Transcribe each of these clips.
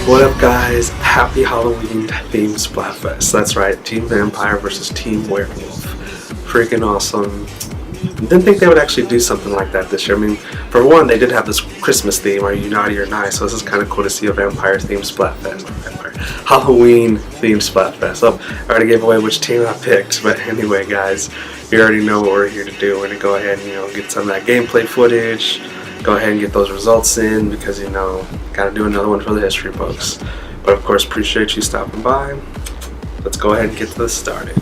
What up, guys? Happy Halloween themed Splatfest. That's right, Team Vampire versus Team Werewolf. Freaking awesome. Didn't think they would actually do something like that this year. I mean, for one, they did have this Christmas theme, Are You Naughty or Nice? So this is kind of cool to see a vampire themed Splatfest. Halloween themed Splatfest. So I already gave away which team I picked, but anyway, guys, you already know what we're here to do. We're gonna go ahead and get some of that gameplay footage. Go ahead and get those results in because gotta do another one for the history books. But of course, appreciate you stopping by. Let's go ahead and get this started.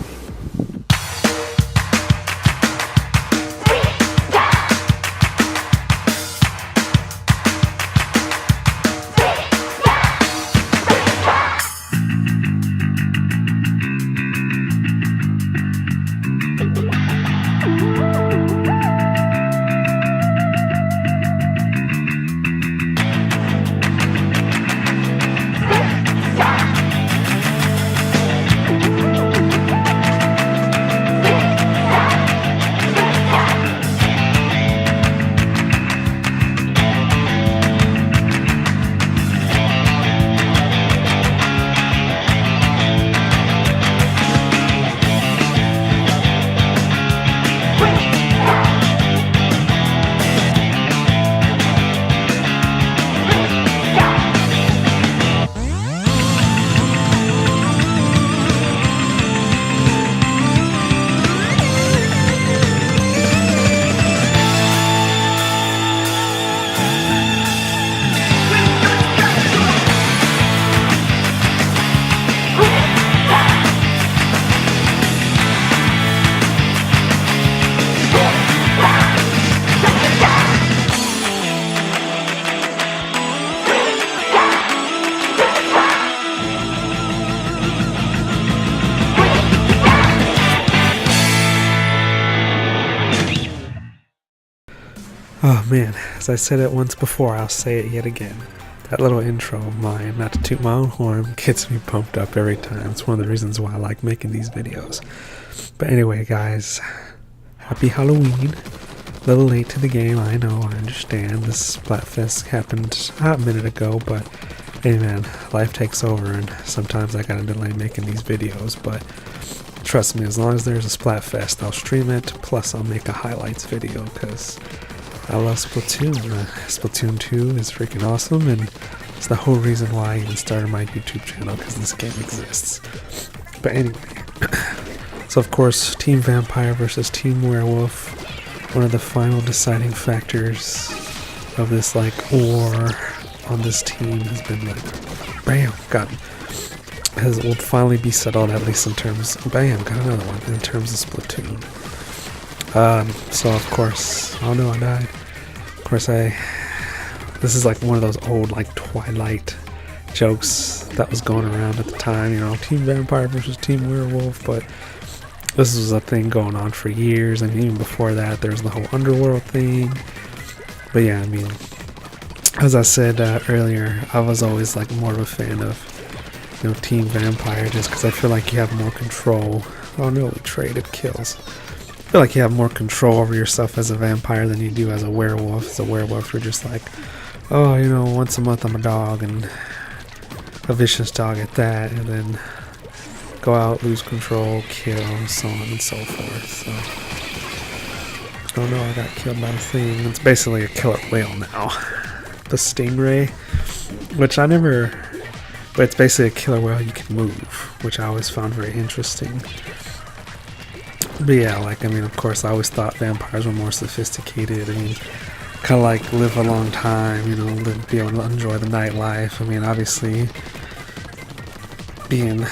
Oh man, as I said it once before, I'll say it yet again. That little intro of mine, not to toot my own horn, gets me pumped up every time. It's one of the reasons why I like making these videos. But anyway, guys, happy Halloween. A little late to the game, I know, I understand. This Splatfest happened a minute ago, but hey man, life takes over and sometimes I gotta delay making these videos, but trust me, as long as there's a Splatfest, I'll stream it, plus I'll make a highlights video, because I love Splatoon. Splatoon 2 is freaking awesome, and it's the whole reason why I even started my YouTube channel, because this game exists. But anyway, so of course, Team Vampire versus Team Werewolf, one of the final deciding factors of this war on this team has been will finally be settled, at least in terms, got another one, in terms of Splatoon. So of course, oh no, I died. Of course, this is like one of those old Twilight jokes that was going around at the time, Team Vampire versus Team Werewolf, but this was a thing going on for years, and even before that, there's the whole Underworld thing. But yeah, I mean, as I said earlier, I was always more of a fan of, Team Vampire, just because I feel like you have more control. Oh no, we traded kills. I feel like you have more control over yourself as a vampire than you do as a werewolf. As a werewolf, you're just like, oh, once a month I'm a dog, and a vicious dog at that, and then go out, lose control, kill, so on and so forth. So, oh no, I got killed by a thing. It's basically a killer whale now. The stingray, but it's basically a killer whale you can move, which I always found very interesting. But yeah, of course, I always thought vampires were more sophisticated. Kind of live a long time, be able to enjoy the nightlife. Obviously, being,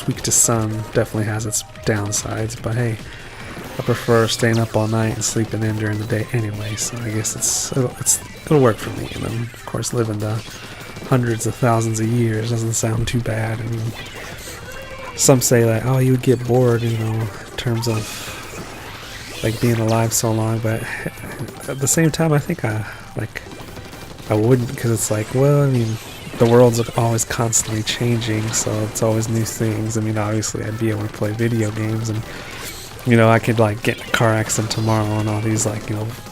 weak to sun definitely has its downsides. But hey, I prefer staying up all night and sleeping in during the day anyway. So I guess it'll work for me. And of course, living to hundreds of thousands of years doesn't sound too bad. Some say oh, you would get bored, in terms of being alive so long, but at the same time, I think I wouldn't, because it's the world's always constantly changing, so it's always new things. Obviously, I'd be able to play video games, and I could get in a car accident tomorrow, and all these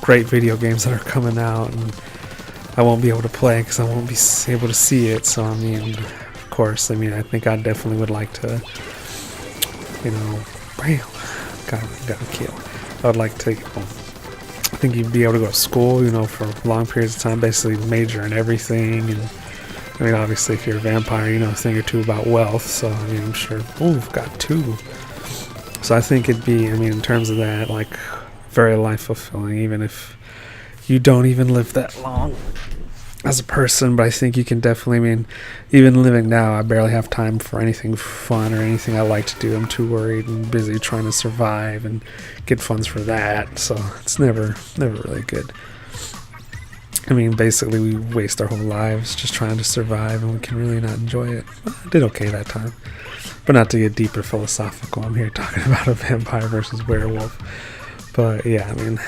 great video games that are coming out, and I won't be able to play because I won't be able to see it. So I mean, of course, I mean, I think I definitely would like to, you know, bam, got a kill. I would like to, I think you'd be able to go to school, you know, for long periods of time, basically major in everything. And I mean, obviously, if you're a vampire, you know a thing or two about wealth. So I mean, I'm sure. Ooh, we've got 2. So I think it'd be, I mean, in terms of that, like, very life fulfilling, even if you don't even live that long as a person. But I think you can definitely, I mean, even living now, I barely have time for anything fun or anything I like to do. I'm too worried and busy trying to survive and get funds for that. So it's never really good. I mean, basically, we waste our whole lives just trying to survive, and we can really not enjoy it. Well, I did okay that time. But not to get deeper philosophical, I'm here talking about a vampire versus werewolf. But yeah, I mean,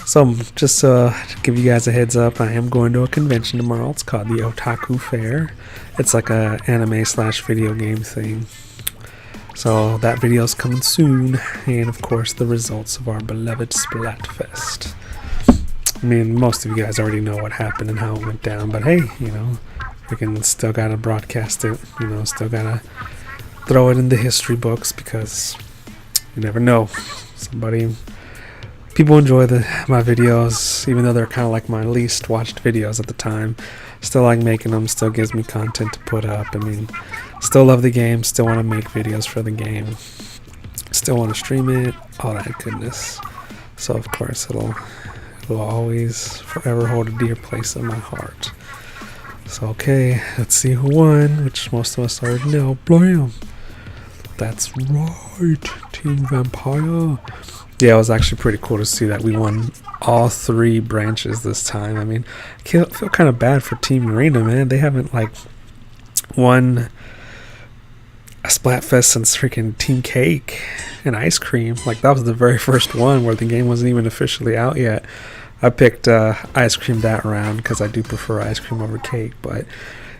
so just to give you guys a heads up, I am going to a convention tomorrow. It's called the Otaku Fair. It's like a anime/video game thing. So that video's coming soon, and of course the results of our beloved Splatfest. I mean, most of you guys already know what happened and how it went down, but hey, you know, we can still gotta broadcast it, you know, still gotta throw it in the history books because you never know. People enjoy my videos, even though they're kind of like my least watched videos at the time. Still like making them, still gives me content to put up. I mean, still love the game, still want to make videos for the game, still want to stream it, all that goodness. So of course it'll always forever hold a dear place in my heart. So okay, let's see who won, which most of us already know. Blam! That's right, Team Vampire. Yeah, it was actually pretty cool to see that we won all 3 branches this time. I mean, I feel kind of bad for Team Marina, man. They haven't like won a Splatfest since freaking Team Cake and Ice Cream. Like, that was the very first one where the game wasn't even officially out yet. I picked Ice Cream that round because I do prefer ice cream over cake, but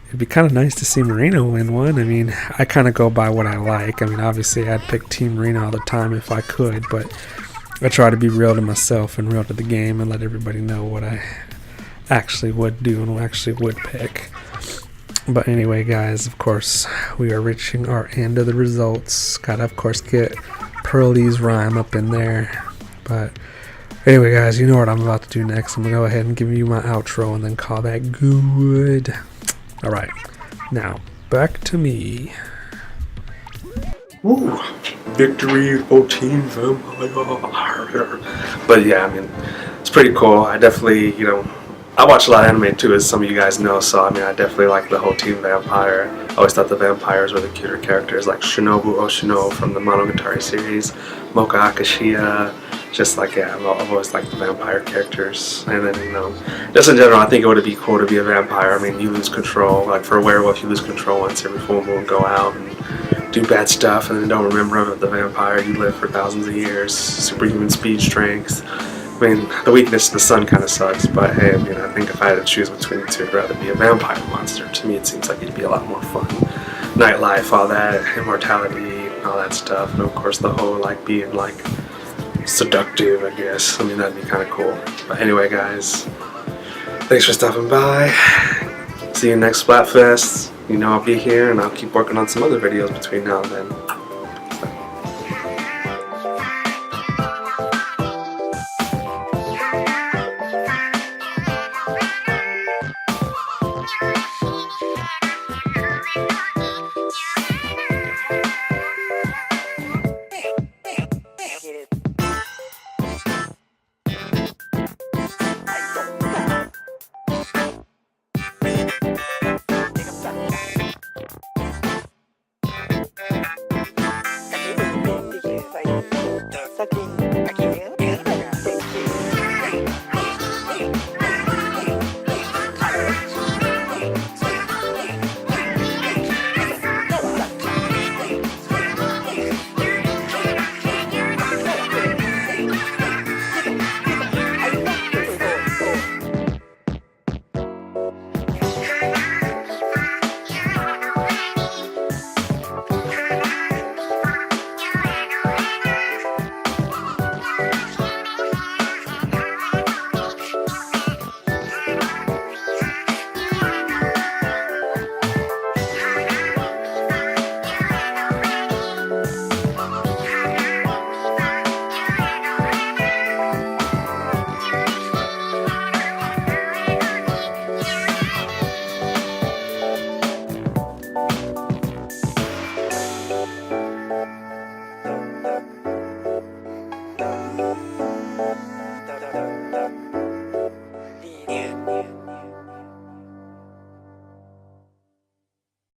it'd be kind of nice to see Marina win one. I mean, I kind of go by what I like. I mean, obviously I'd pick Team Marina all the time if I could, but I try to be real to myself and real to the game and let everybody know what I actually would do and actually would pick. But anyway, guys, of course, we are reaching our end of the results. Gotta, of course, get Pearlie's rhyme up in there. But anyway, guys, you know what I'm about to do next. I'm going to go ahead and give you my outro and then call that good. Alright, now, back to me. Woo! Victory for Team Vampire. But yeah, I mean, it's pretty cool. I definitely, you know, I watch a lot of anime too, as some of you guys know, so I mean, I definitely like the whole Team Vampire. I always thought the vampires were the cuter characters, like Shinobu Oshino from the Monogatari series, Mocha Akashiya, just like, yeah, I've always liked the vampire characters. And then, you know, just in general, I think it would be cool to be a vampire. I mean, you lose control, like for a werewolf, you lose control once every full moon, go out and do bad stuff, and then don't remember the vampire. You live for thousands of years, superhuman speed, strength. I mean, the weakness in the sun kind of sucks, but hey, I mean, I think if I had to choose between the two, I'd rather be a vampire monster. To me, it seems like it'd be a lot more fun. Nightlife, all that, immortality, all that stuff, and of course the whole, like, being, like, seductive, I guess. I mean, that'd be kind of cool. But anyway, guys, thanks for stopping by. See you next Splatfest. You know I'll be here, and I'll keep working on some other videos between now and then.